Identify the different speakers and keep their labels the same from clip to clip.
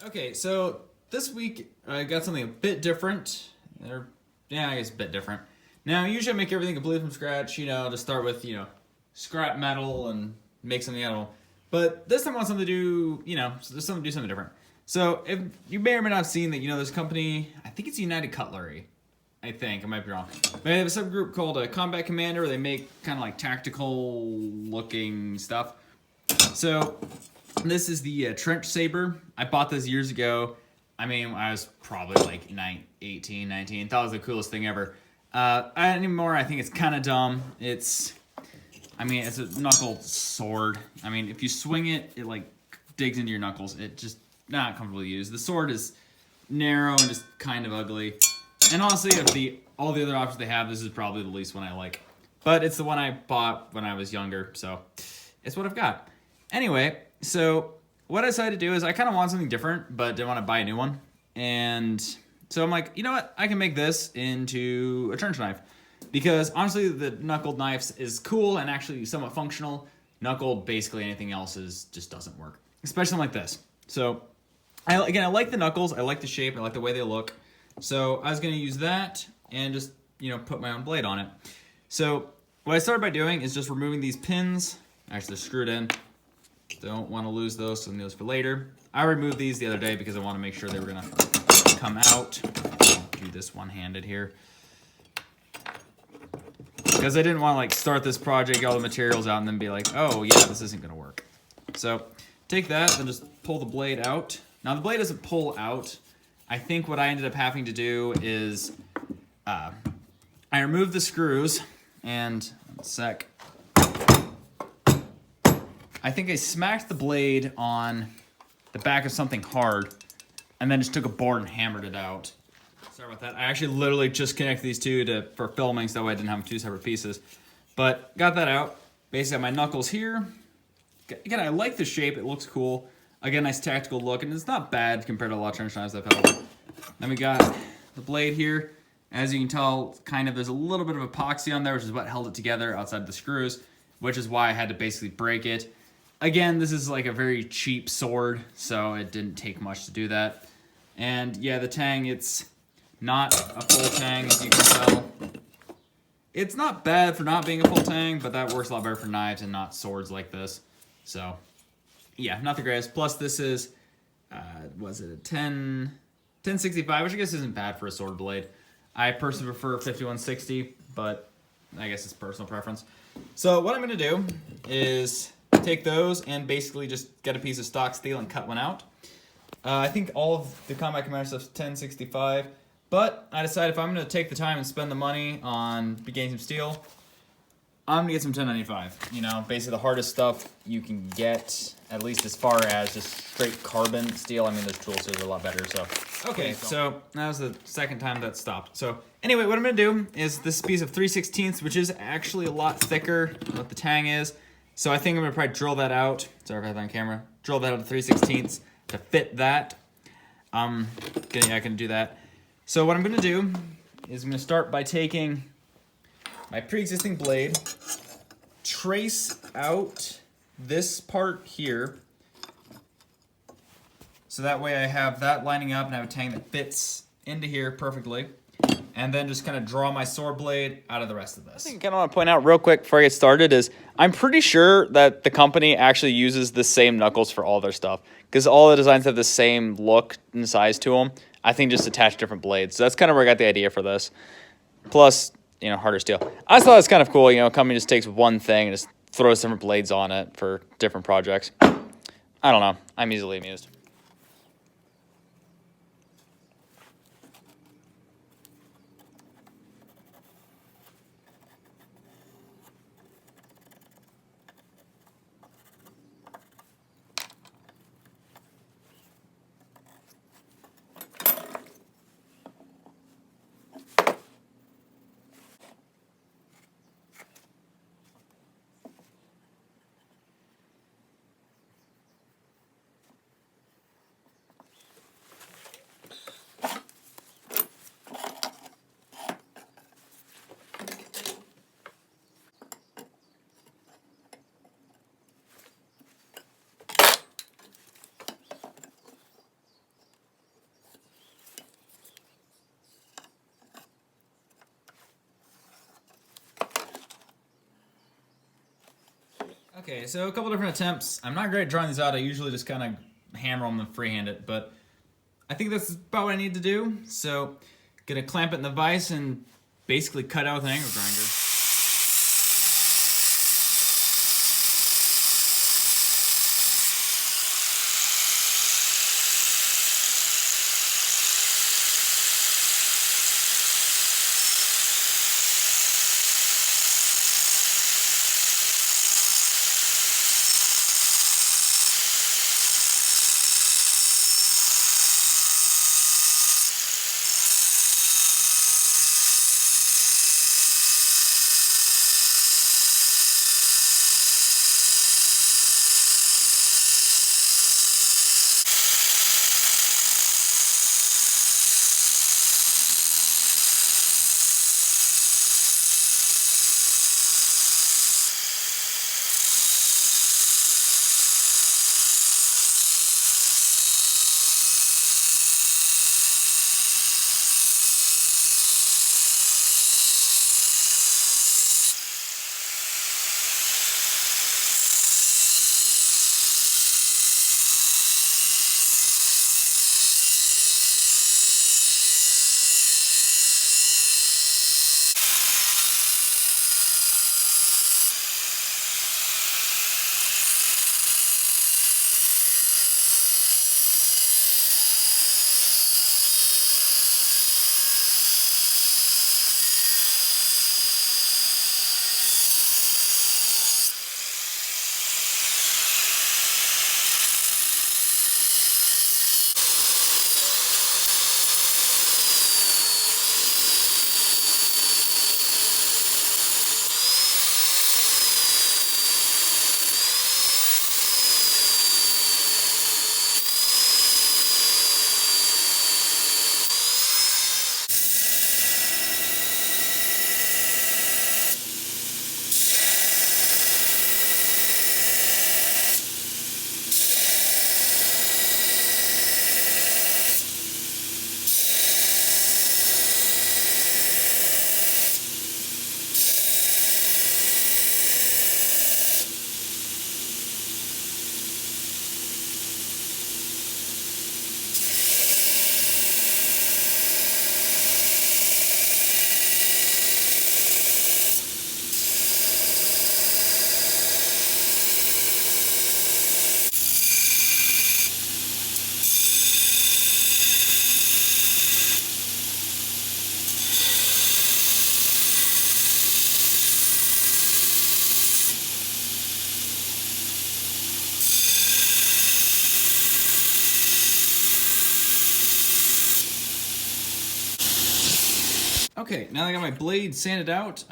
Speaker 1: Okay, so this week I got something a bit different. Yeah, I guess a bit different. Now, usually I make everything completely from scratch, to start with, scrap metal and make something out of it. But this time I want something to do, do something different. So, if you may or may not have seen that, this company, I think it's United Cutlery. I think, I might be wrong. But they have a subgroup called Combat Commander where they make kind of like tactical looking stuff. So, this is the Trench Saber. I bought this years ago. I mean, I was probably like 18, 19. Thought it was the coolest thing ever. Anymore, I think it's kind of dumb. It's a knuckle sword. I mean, if you swing it, it like digs into your knuckles. It just not comfortable to use. The sword is narrow and just kind of ugly. And honestly, of all the other options they have, this is probably the least one I like. But it's the one I bought when I was younger, so it's what I've got. Anyway, so what I decided to do is I kind of want something different, but didn't want to buy a new one. And so I'm like, you know what? I can make this into a trench knife. Because honestly, the knuckled knives is cool and actually somewhat functional. Knuckled, basically anything else just doesn't work. Especially something like this. So, I like the knuckles. I like the shape. I like the way they look. So I was going to use that and just, put my own blade on it. So what I started by doing is just removing these pins. Actually, they're screwed in. Don't want to lose those, so I'm those for later. I removed these the other day because I want to make sure they were going to come out. I'll do this one-handed here. Because I didn't want to like start this project, get all the materials out, and then be like, oh yeah, this isn't going to work. So take that, then just pull the blade out. Now the blade doesn't pull out. I think what I ended up having to do is I removed the screws and, one sec. I think I smacked the blade on the back of something hard and then just took a board and hammered it out. Sorry about that. I actually literally just connected these two for filming so that way I didn't have two separate pieces. But got that out. Basically, I have my knuckles here. Again, I like the shape. It looks cool. Again, nice tactical look, and it's not bad compared to a lot of trench knives I've held. Then we got the blade here. As you can tell, there's a little bit of epoxy on there, which is what held it together outside the screws, which is why I had to basically break it. Again, this is like a very cheap sword, so it didn't take much to do that. And yeah, the tang, it's not a full tang, as you can tell. It's not bad for not being a full tang, but that works a lot better for knives and not swords like this. So, yeah, not the greatest. Plus, this is, was it a 1065, which I guess isn't bad for a sword blade. I personally prefer 5160, but I guess it's personal preference. So what I'm going to do is take those and basically just get a piece of stock steel and cut one out. I think all of the Combat Commander stuff's 1065, but I decided if I'm going to take the time and spend the money on getting some steel, I'm going to get some 1095. Basically the hardest stuff you can get, at least as far as just straight carbon steel. I mean, those tool steels are a lot better, so. Okay, so that was the second time that stopped. So anyway, what I'm going to do is this piece of 3/16, which is actually a lot thicker than what the tang is. So I think I'm going to probably drill that out. Sorry if I have that on camera. Drill that out to 3/16 to fit that. I can do that. So what I'm going to do is I'm going to start by taking my pre-existing blade, trace out this part here, so that way I have that lining up and I have a tang that fits into here perfectly, and then just kind of draw my sword blade out of the rest of this. I think I kind of want to point out real quick before I get started is I'm pretty sure that the company actually uses the same knuckles for all their stuff, because all the designs have the same look and size to them. I think just attach different blades. So that's kind of where I got the idea for this. Plus, harder steel. I just thought it was kind of cool. A company just takes one thing and just throws different blades on it for different projects. I don't know. I'm easily amused. Okay, so a couple different attempts. I'm not great at drawing these out. I usually just kind of hammer them and freehand it, but I think that's about what I need to do. So, gonna clamp it in the vise and basically cut out with an angle grinder. Okay, now that I got my blade sanded out,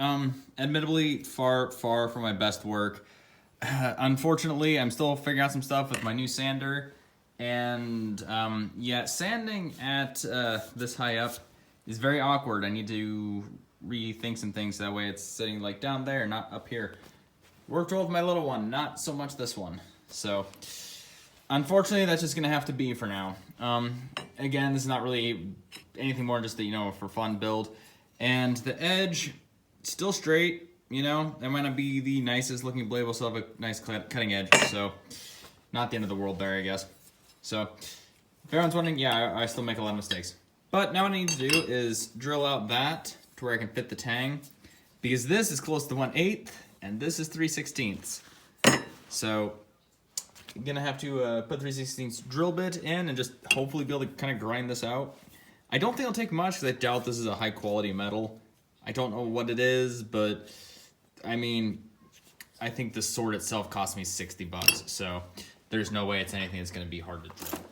Speaker 1: admittedly far from my best work. Unfortunately, I'm still figuring out some stuff with my new sander, and yeah, sanding at this high up is very awkward. I need to rethink some things so that way it's sitting like down there, not up here. Worked well with my little one, not so much this one. So, unfortunately, that's just gonna have to be for now. Again, this is not really anything more than just a, for fun build. And the edge, still straight, that might not be the nicest looking blade, will still have a nice cutting edge, so not the end of the world there, I guess. So, if everyone's wondering, yeah, I still make a lot of mistakes. But now what I need to do is drill out that to where I can fit the tang, because this is close to 1/8, and this is 3/16. So, I'm gonna have to put 3/16 drill bit in and just hopefully be able to kind of grind this out. I don't think it'll take much because I doubt this is a high quality metal. I don't know what it is, but I mean, I think the sword itself cost me $60, so there's no way it's anything that's gonna be hard to drill.